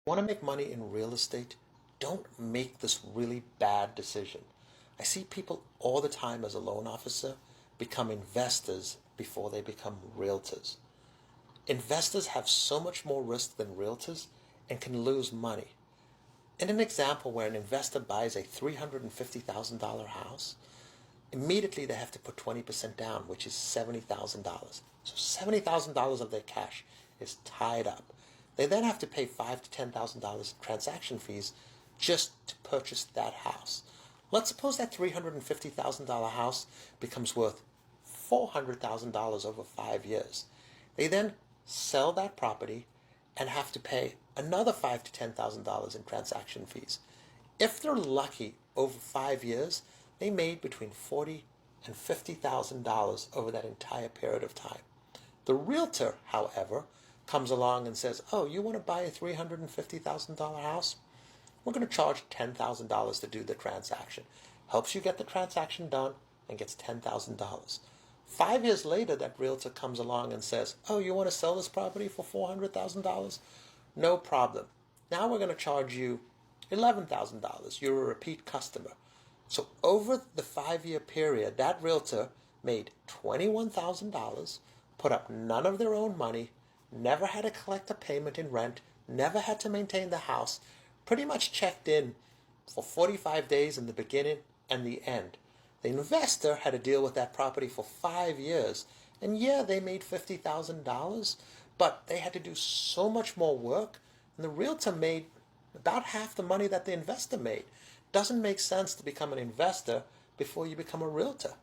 Want to make money in real estate? Don't make this really bad decision. I see people all the time as a loan officer become investors before they become realtors. Investors have so much more risk than realtors and can lose money. In an example where an investor buys a $350,000 house, immediately they have to put 20% down, which is $70,000. So $70,000 of their cash is tied up. They then have to pay $5,000 to $10,000 in transaction fees just to purchase that house. Let's suppose that $350,000 house becomes worth $400,000 over 5 years. They then sell that property and have to pay another $5,000 to $10,000 in transaction fees. If they're lucky, over 5 years, they made between $40,000 and $50,000 over that entire period of time. The realtor, however, comes along and says, oh, you want to buy a $350,000 house? We're going to charge $10,000 to do the transaction. Helps you get the transaction done and gets $10,000. 5 years later, that realtor comes along and says, oh, you want to sell this property for $400,000? No problem. Now we're going to charge you $11,000. You're a repeat customer. So over the 5-year period, that realtor made $21,000, put up none of their own money, never had to collect a payment in rent, never had to maintain the house, pretty much checked in for 45 days in the beginning and the end. The investor had to deal with that property for 5 years, and yeah, they made $50,000, but they had to do so much more work, and the realtor made about half the money that the investor made. Doesn't make sense to become an investor before you become a realtor.